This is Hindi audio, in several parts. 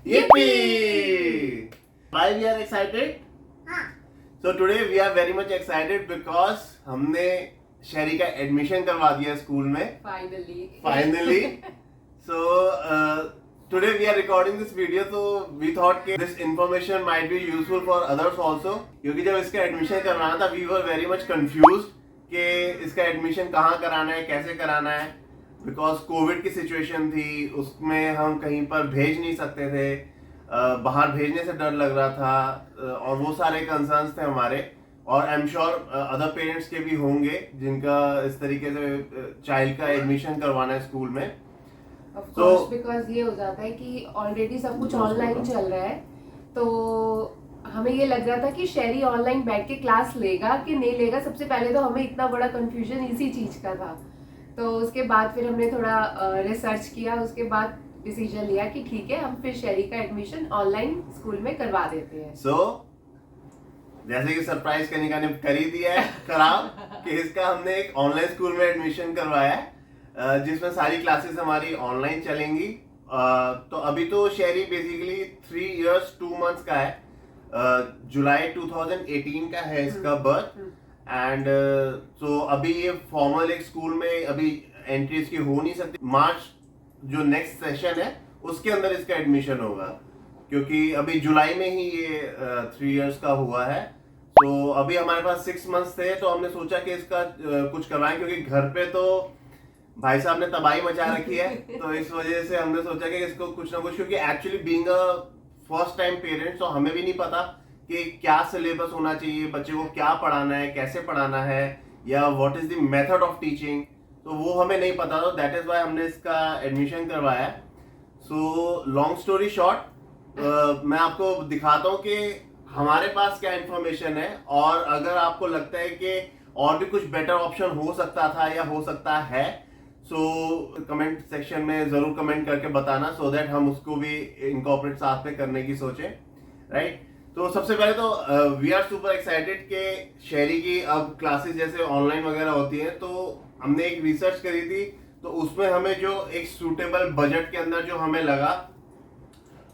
Yippee! Why we are excited? So today we are very much excited because हमने शहरी का एडमिशन करवा दिया स्कूल में finally. So today we are recording this video, so we thought कि this information might be useful for others also. क्योंकि जब इसका एडमिशन करवाना था we were very much confused कि इसका एडमिशन कहाँ कराना है, कैसे कराना है, बिकॉज कोविड की सिचुएशन थी, उसमें हम कहीं पर भेज नहीं सकते थे, बाहर भेजने से डर लग रहा था और वो सारे कंसर्न्स थे हमारे, और I am sure other parents के भी होंगे जिनका इस तरीके से चाइल्ड का एडमिशन करवाना है स्कूल में। तो बिकॉज ये हो जाता है कि ऑलरेडी सब कुछ ऑनलाइन चल रहा है, तो हमें ये लग रहा था कि शहरी ऑनलाइन बैठ के क्लास लेगा कि नहीं लेगा। सबसे पहले तो हमें इतना बड़ा कंफ्यूजन इसी चीज का था, तो उसके बाद फिर हमने थोड़ा रिसर्च किया, उसके बाद डिसीजन लिया कि ठीक है हम फिर शहरी का एडमिशन ऑनलाइन स्कूल में करवा देते हैं। जैसे कि सरप्राइज कनिका ने कर ही दिया है खराब कि इसका हमने एक ऑनलाइन स्कूल में एडमिशन करवाया है जिसमें सारी क्लासेस हमारी ऑनलाइन चलेंगी। तो अभी तो शहरी बेसिकली 3 years 2 months का है, जुलाई 2018 का है इसका बर्थ, एंड सो अभी ये फॉर्मल एक स्कूल में अभी एंट्री इसकी हो नहीं सकती। मार्च जो नेक्स्ट सेशन है उसके अंदर इसका एडमिशन होगा, क्योंकि अभी जुलाई में ही ये 3 years का हुआ है। तो अभी हमारे पास 6 months थे, तो हमने सोचा कि इसका कुछ करवाएं, क्योंकि घर पे तो भाई साहब ने तबाही मचा रखी है, तो इस वजह से हमने सोचा कि इसको कुछ ना कुछ, क्योंकि actually being a first time parents, तो हमें भी नहीं पता कि क्या सिलेबस होना चाहिए, बच्चे को क्या पढ़ाना है, कैसे पढ़ाना है, या what is the method of teaching, तो वो हमें नहीं पता था। दैट इज व्हाई हमने इसका एडमिशन करवाया। सो लॉन्ग स्टोरी शॉर्ट, मैं आपको दिखाता हूँ कि हमारे पास क्या इन्फॉर्मेशन है, और अगर आपको लगता है कि और भी कुछ बेटर ऑप्शन हो सकता था या हो सकता है, सो कमेंट सेक्शन में जरूर कमेंट करके बताना, सो दैट हम उसको भी इनकॉर्पोरेट साथ में करने की सोचें, राइट। तो सबसे पहले तो वी आर सुपर एक्साइटेड कि शहरी की अब क्लासेस जैसे ऑनलाइन वगैरह होती हैं, तो हमने एक रिसर्च करी थी, तो उसमें हमें जो एक सूटेबल बजट के अंदर जो हमें लगा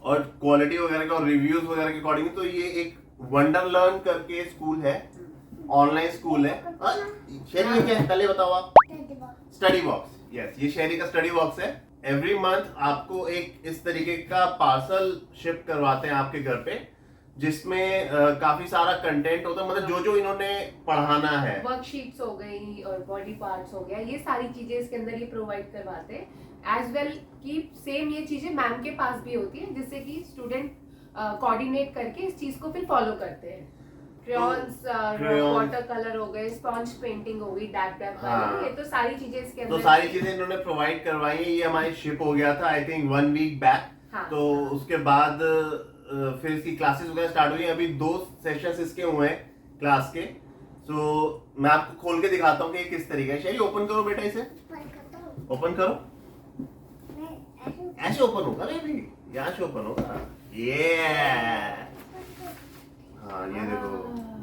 और क्वालिटी वगैरह का और रिव्यूज वगैरह के अकॉर्डिंग, तो ये एक वंडर लर्न करके स्कूल है, ऑनलाइन स्कूल है। शहरी में क्या है पहले बताओ आप? Study box. यस, ये शहरी का स्टडी बॉक्स है। एवरी मंथ आपको एक इस तरीके का पार्सल शिप करवाते हैं आपके घर पे, जिसमें काफी सारा कंटेंट होता है, मतलब जो इन्होंने पढ़ाना है, वर्कशीट्स हो गई और बॉडी पार्ट्स हो गया, ये सारी चीजें इसके अंदर ये प्रोवाइड करवाते हैं। एज वेल कि सेम ये चीजें मैम के पास भी होती है, जिससे कि स्टूडेंट कोऑर्डिनेट करके इस चीज को फिर फॉलो करते हैं। क्रेयॉन्स, वाटर कलर हो गए, स्पॉन्ज पेंटिंग हो गई, डैप वाली, ये तो सारी चीजें इसके अंदर, तो सारी चीजें इन्होंने प्रोवाइड करवाई है। ये हमारी शिप हो गया था आई थिंक 1 week बैक। तो उसके बाद फिर इसकी क्लासेस वगैरह स्टार्ट हुई। अभी 2 सेशंस इसके हुए हैं क्लास के। सो मैं आपको खोल के दिखाता हूँ कि किस तरीके से। ओपन करो बेटा, इसे ओपन करो, ऐसे ओपन होगा बेबी, यहाँ से ओपन होगा। ये हाँ, ये देखो,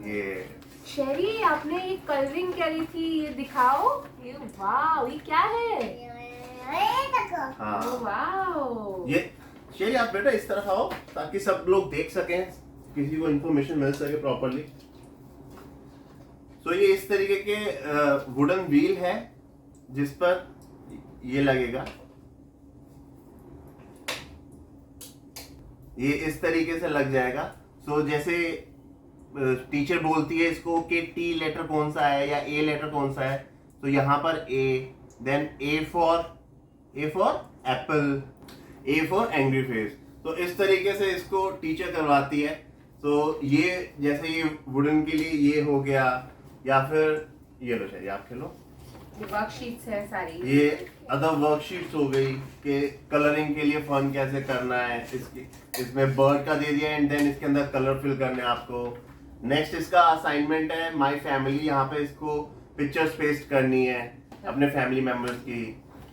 ये शहरी आपने ये कलरिंग करी थी, ये दिखाओ। ये वाव, ये क्या है? हाँ, वाव, ये शहरी आप बेटा इस तरफ आओ ताकि सब लोग देख सकें, किसी को इन्फॉर्मेशन मिल सके प्रॉपर्ली। तो ये इस तरीके के वुडन व्हील है जिस पर ये लगेगा, ये इस तरीके से लग जाएगा। सो जैसे टीचर बोलती है इसको कि टी लेटर कौन सा है या ए लेटर कौन सा है, तो यहाँ पर A, then A for apple, A for angry face. तो इस तरीके से इसको टीचर करवाती है। तो ये जैसे ये वुडन के लिए ये हो गया, या फिर ये लो शायद आप खेलो, वर्कशीट्स है सारी, ये अदर वर्कशीट्स हो गई कि कलरिंग के लिए फन कैसे करना है। इसमें बर्ड का दे दिया एंड देन इसके अंदर कलर फिल करने आपको। नेक्स्ट इसका असाइनमेंट है माय फैमिली, यहाँ पे इसको पिक्चर्स पेस्ट करनी है अपने फैमिली मेंबर्स की।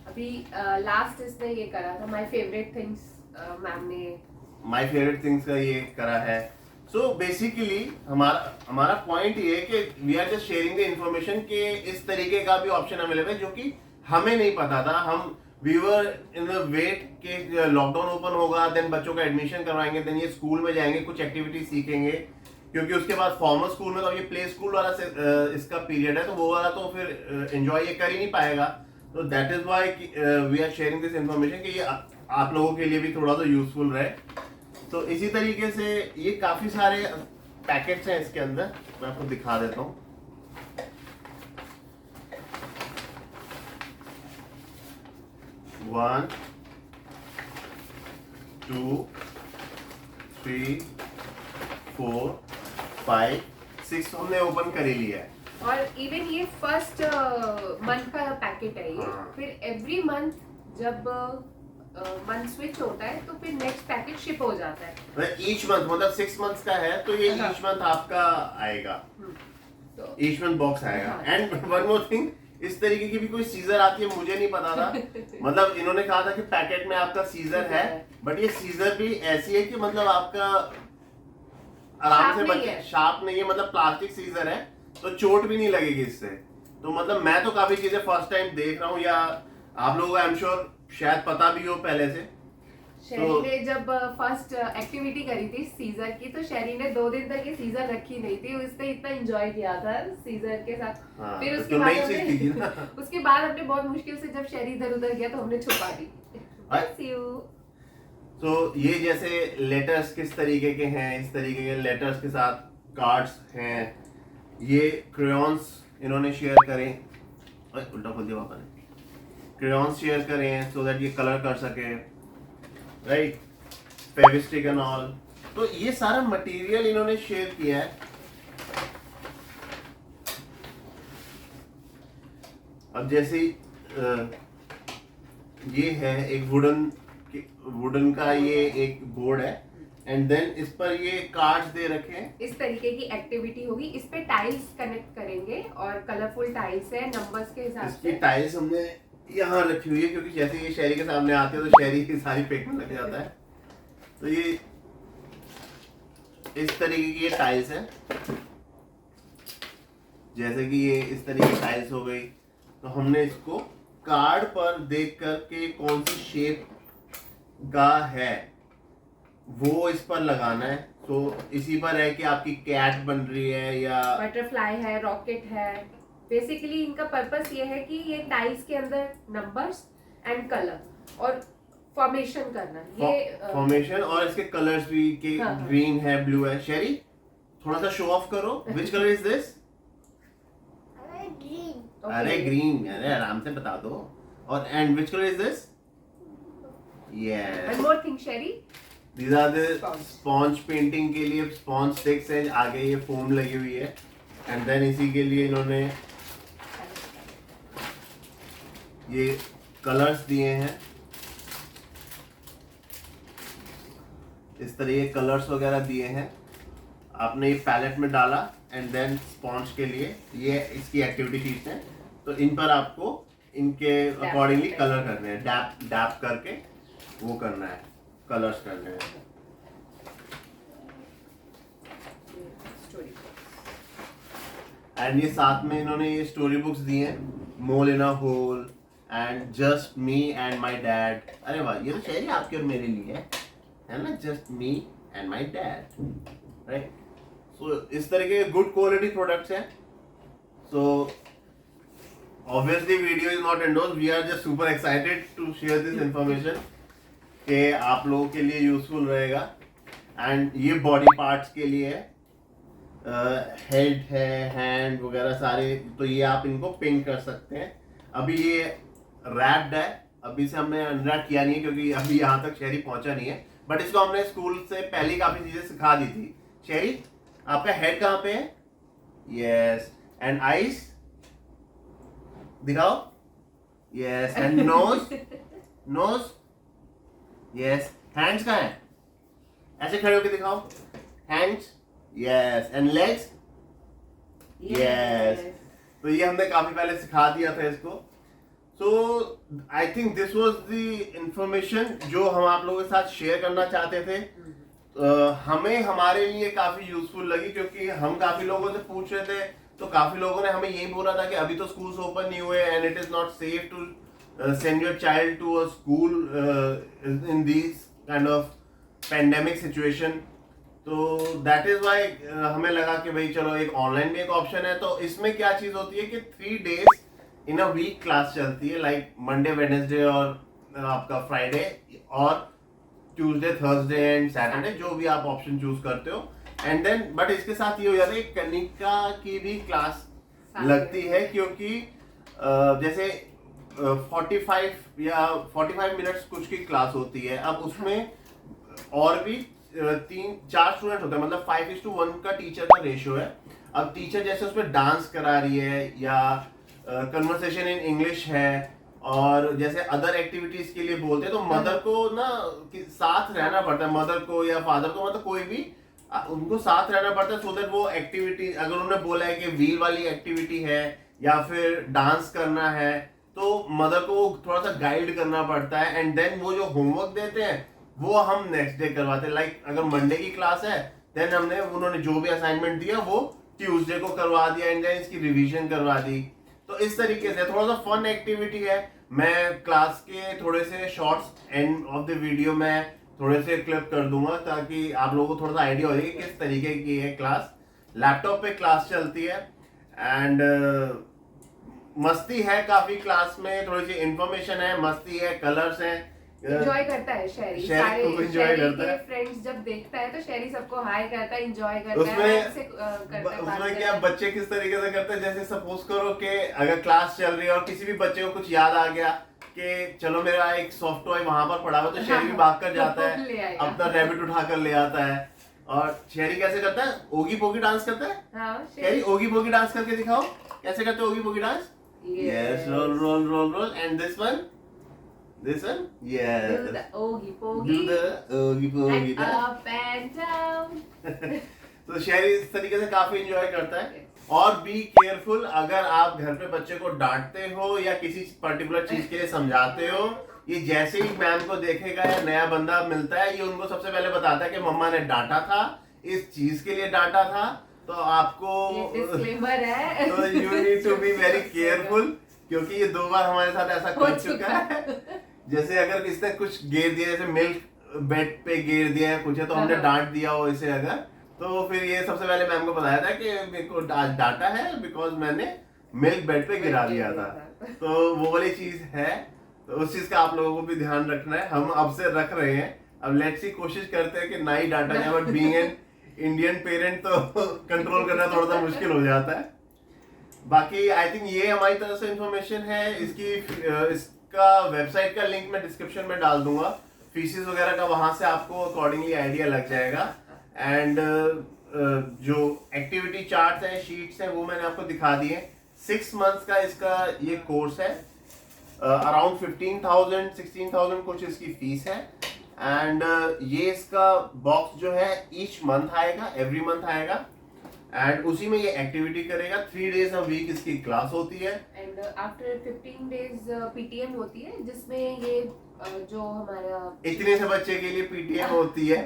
अभी लास्ट इसने ये करा था माय फेवरेट थिंग्स, मैम ने माय फेवरेट थिंग्स का ये करा है। सो बेसिकली हमारा पॉइंट ये है कि we are just sharing the information के इस तरीके का भी ऑप्शन अवेलेबल है जो कि हमें नहीं पता था। हम we were in the wait के लॉकडाउन ओपन होगा, देन बच्चों का एडमिशन करवाएंगे, देन ये स्कूल में जाएंगे, कुछ एक्टिविटी सीखेंगे, क्योंकि उसके बाद फॉर्मल स्कूल में तो ये प्ले स्कूल वाला इसका पीरियड है, तो वो वाला तो फिर एंजॉय ये कर ही नहीं पाएगा। तो that is why we are sharing this information कि ये आप लोगों के लिए भी थोड़ा सा यूजफुल रहे। तो इसी तरीके से ये काफी सारे पैकेट्स हैं इसके अंदर, मैं आपको दिखा देता हूँ। वन, टू, थ्री, 4, 5, 6 हमने ओपन कर ही लिया है। और इवन ये फर्स्ट मंथ का पैकेट है ये। हाँ। फिर एवरी मंथ जब मंथ स्विच होता है तो फिर नेक्स्ट पैकेट शिप हो जाता है। ईच मंथ मतलब 6 मंथ्स का है, तो ये हाँ। ईच मंथ आपका आएगा, तो ईच मंथ बॉक्स आएगा। हाँ। एंड वन मोर थिंग, इस तरीके की भी कोई सीजर आती है, मुझे नहीं पता था। मतलब इन्होंने कहा था कि पैकेट में आपका सीजर है, बट ये सीजर भी ऐसी है कि मतलब आपका आराम Sharp से नहीं है। शार्प नहीं है, मतलब प्लास्टिक सीजर है, तो चोट भी नहीं लगेगी इससे। तो मतलब मैं तो काफी चीजें फर्स्ट टाइम देख रहा हूँ, या आप लोगों को आई एम श्योर शायद पता भी हो पहले से। शेरी ने जब फर्स्ट एक्टिविटी करी थी सीजर की, तो शेरी ने 2 दिन तक ये सीजर रखी नहीं थी, उसने इतना एंजॉय किया था सीजर के साथ। हाँ, फिर तो उसके नई बाद चीज थी ना। उसके बाद हमने बहुत मुश्किल से जब शेरी इधर उधर गया तो हमने छुपा दी। Bless you। तो ये जैसे लेटर्स किस तरीके के हैं, इस तरीके के लेटर्स के साथ कार्ड्स हैं। ये क्रेयॉन्स इन्होंने शेयर करें, उल्टा खोल दिया पापा ने। क्रेयॉन्स शेयर करें सो दैट ये कलर कर सके, राइट, फेविस्टिक एंड ऑल। तो ये सारा मटेरियल इन्होंने शेयर किया है। अब जैसे ये है एक वुडन का ये एक बोर्ड है, एंड देन इस पर ये कार्ड्स दे रखे हैं। इस तरीके की एक्टिविटी होगी, इस पे टाइल्स कनेक्ट करेंगे और कलरफुल टाइल्स है नंबर्स के हिसाब इसकी से। टाइल्स हमने यहाँ रखी हुई है, क्योंकि जैसे ये शहरी के सामने आते हैं तो शहरी की सारी पेट में लग जाता है। तो ये इस तरीके की ये टाइल्स है, जैसे कि ये इस तरीके की टाइल्स हो गई। तो हमने इसको कार्ड पर देख कर के कौन सी शेप का है वो इस पर लगाना है। तो इसी पर है कि आपकी कैट बन रही है या बटरफ्लाई है, रॉकेट है। बेसिकली इनका पर्पस ये है कि ये टाइल्स के अंदर नंबर्स एंड कलर और फॉर्मेशन करना, ये फॉर्मेशन, और इसके कलर्स भी के हाँ, हाँ। ग्रीन है, ब्लू है। शेरी थोड़ा सा शो ऑफ करो, विच कलर इज दिस? अरे ग्रीन, अरे आराम से बता दो। और and which colour is this? Yes, one more thing Sherry, these are the Sponge. Sponge painting के लिए स्पॉन्ज स्टिक्स है, आगे ये फोम लगी हुई है। एंड देन इसी के लिए इन्होंने ये कलर्स दिए हैं, इस तरह ये कलर्स वगैरह दिए हैं। आपने ये पैलेट में डाला एंड देन स्पॉन्ज के लिए ये इसकी एक्टिविटी शीट्स हैं, तो इन पर आपको इनके अकॉर्डिंगली कलर करने हैं, डैप करके वो करना है, कलर्स करने हैं। एंड ये साथ में इन्होंने ये स्टोरी बुक्स दी हैं, mole in a hole and just me and my dad. अरे वाह, ये तो शायरी आपके और मेरे लिए है ना, just me and my dad, right. So इस तरह के गुड क्वालिटी प्रोडक्ट्स हैं। सो obviously video is not endorsed, we are just super excited to share this information कि आप लोगों के लिए यूजफुल रहेगा। एंड ये बॉडी पार्ट्स के लिए है, हेड है, हैंड वगैरह सारे, तो ये आप इनको पिन कर सकते हैं। अभी ये रैप्ड है, अभी से हमने अनरैप किया नहीं है क्योंकि अभी यहाँ तक शहरी पहुंचा नहीं है, बट इसको हमने स्कूल से पहले ही काफी चीजें सिखा दी थी। शहरी, आपका हेड कहाँ पे है? यस, एंड आईज दिखाओ, yes, and nose, nose, yes, hands कहाँ है? ऐसे खड़े होके दिखाओ, hands, yes, and legs, yes. तो ये हमने काफी पहले सिखा दिया था इसको। So I think this was the information जो हम आप लोगों के साथ शेयर करना चाहते थे। हमें हमारे लिए काफी यूजफुल लगी, क्योंकि हम काफी लोगों से पूछ रहे थे, तो काफी लोगों ने हमें यही बोला था कि अभी तो स्कूल्स ओपन नहीं हुए and it is not safe to send your child to a school in these kind of pandemic situation. तो दैट इज वाई हमें लगा कि भाई चलो एक ऑनलाइन भी एक ऑप्शन है. तो इसमें क्या चीज होती है कि 3 days in a week class चलती है, लाइक मंडे वेडनेसडे और आपका फ्राइडे और ट्यूसडे थर्सडे एंड सैटरडे, जो भी आप ऑप्शन चूज करते हो. एंड देन बट इसके साथ ये हो जाता है कि कनिका की भी क्लास लगती है, क्योंकि जैसे 45 या 45 मिनट्स कुछ की क्लास होती है. अब उसमें और भी 3-4 स्टूडेंट होते हैं, मतलब 5:1 का टीचर का रेशियो है. अब टीचर जैसे उसमें डांस करा रही है या कन्वर्सेशन इन इंग्लिश है और जैसे अदर एक्टिविटीज के लिए बोलते हैं, तो मदर को ना साथ रहना पड़ता है, मदर को या फादर को, मतलब कोई भी उनको साथ रहना पड़ता है, सो दैट वो एक्टिविटी, अगर उन्होंने बोला है कि व्हील वाली एक्टिविटी है या फिर डांस करना है, तो मदर को थोड़ा सा गाइड करना पड़ता है. एंड देन वो जो होमवर्क देते हैं वो हम नेक्स्ट डे करवाते हैं. लाइक अगर मंडे की क्लास है, देन हमने उन्होंने जो भी असाइनमेंट दिया वो ट्यूसडे को करवा दिया एंड देन इसकी रिवीजन करवा दी. तो इस तरीके से थोड़ा सा फन एक्टिविटी है. मैं क्लास के थोड़े से shorts end of the video में थोड़े से क्लिप कर दूंगा, ताकि आप लोगों को थोड़ा सा आइडिया हो जाए कि किस तरीके की है क्लास. लैपटॉप पे क्लास चलती है एंड मस्ती है काफी क्लास में, थोड़ी सी इंफॉर्मेशन है, मस्ती है, कलर्स हैं. एंजॉय करता है शेरी, शेरी खूब enjoy करता है. फ्रेंड्स जब देखता है तो शेरी सबको हाय करता है, एंजॉय करता उसमें है, करता है, उसमें क्या बच्चे किस तरीके से करते हैं, जैसे सपोज करो कि अगर क्लास चल रही है और किसी भी बच्चे को कुछ याद आ गया कि चलो मेरा एक सॉफ्ट टॉय वहां पर पड़ा हुआ, तो शेरी भी भाग कर जाता है, अपना रैबिट उठाकर ले आता है. और शेरी कैसे करता है, ओगी पोगी डांस करता है. हाँ, शेरी ओगी पोगी डांस करके दिखाओ, कैसे करते हो hokey pokey dance. Yes, roll roll roll roll. And this one, this one, yes, do the oogie boogie, do the oogie boogie, and up and down. तो शेरी इस तरीके से काफी एंजॉय करता है. और बी केयरफुल, अगर आप घर पे बच्चे को डांटते हो या किसी पर्टिकुलर चीज के लिए समझाते हो, ये जैसे ही मैम को देखेगा या नया बंदा मिलता है, ये उनको सबसे पहले बताता है कि मम्मा ने डांटा था, इस चीज के लिए डांटा था, तो आपको डिस्क्लेमर है. तो you need to be very careful, क्योंकि ये 2 बार हमारे साथ ऐसा कर चुका है. जैसे अगर किसने कुछ गिर दिया, जैसे मिल्क बेड पे गिर दिया है कुछ है, तो हमने डांट दिया हो इसे अगर, तो फिर ये सबसे पहले मैम को बताया था कि मेरे को आज डांटा है बिकॉज मैंने मिल्क बेड पे गिरा दिया था. तो वो वाली चीज है, तो उस चीज का आप लोगों को भी ध्यान रखना है. हम अब से रख रहे हैं, अब लेट्स सी, कोशिश करते हैं कि ना ही डांटा जाए, but being an Indian parent तो कंट्रोल करना थोड़ा सा मुश्किल हो जाता है. बाकी आई थिंक ये हमारी तरफ से इंफॉर्मेशन है. इसका वेबसाइट का लिंक मैं डिस्क्रिप्शन में डाल दूंगा, फीसेस वगैरह का, वहां से आपको अकॉर्डिंगली आइडिया लग जाएगा. एंड जो एक्टिविटी चार्ट्स हैं, शीट्स हैं, वो मैंने आपको दिखा दिए. 6 months का इसका ये कोर्स है. अराउंड 15,000-16,000 कुछ इसकी फीस है. एंड ये इसका बॉक्स जो है ईच मंथ आएगा, एवरी मंथ आएगा. एंड उसी में ये एक्टिविटी करेगा. 3 days a week इसकी क्लास होती है. एंड आफ्टर 15 days पीटीएम होती है, जिसमें ये जो हमारा इतने से बच्चे के लिए पीटीएम होती है.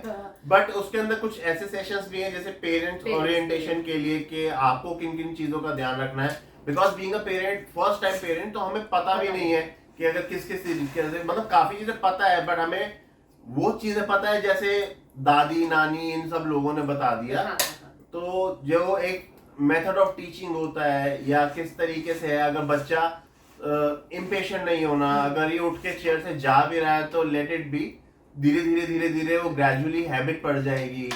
बट उसके अंदर कुछ ऐसे सेशंस भी हैं जैसे पेरेंट्स ओरिएंटेशन के लिए, कि आपको किन किन चीजों का ध्यान रखना है. Because being a parent, first time parent, तो हमें पता भी नहीं है कि अगर किस किस तरीके से, मतलब काफी चीजें पता है, बट हमें वो चीजें पता है जैसे दादी नानी इन सब लोगों ने बता दिया. तो जो एक मेथड ऑफ टीचिंग होता है या किस तरीके से है, अगर बच्चा इम्पेशेंट नहीं होना, अगर ये उठ के चेयर से जा भी रहा है तो लेट इट बी, धीरे धीरे वो ग्रेजुअली हैबिट पड़ जाएगी.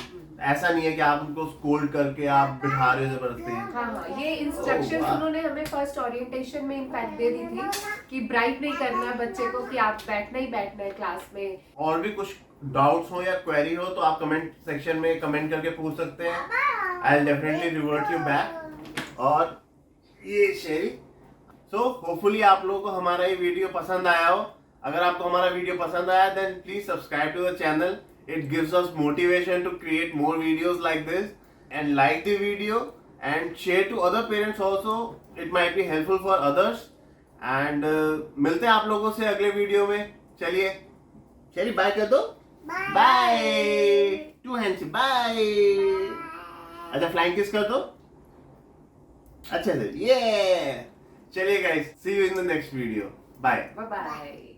ऐसा नहीं है कि आप उनको स्कोल्ड करके आप बिठा रहे हो जबरदस्ती. हाँ, ये इंस्ट्रक्शंस उन्होंने हमें फर्स्ट ओरिएंटेशन में इनफैक्ट दे दी थी कि ब्राइट नहीं करना है बच्चे को, कि आप बैठना ही बैठना है क्लास में. और भी कुछ डाउट्स हो या क्वेरी हो तो आप कमेंट सेक्शन में कमेंट करके पूछ सकते हैं. I will definitely revert you back. और ये शेरी, सो होपफुली आप लोगों को हमारा ये वीडियो पसंद आया हो. अगर आपको हमारा वीडियो पसंद आया, then please subscribe to the channel. It gives us motivation to create more videos like this, and like the video and share to other parents also. It might be helpful for others. And मिलते हैं आप लोगों से अगले वीडियो में. चलिए चलिए बाय कर दो. बाय. 2 hands से बाय. अच्छा फ्लाइंग किस कर दो. अच्छा सर ये. चलिए guys, see you in the next video. Bye. Bye bye.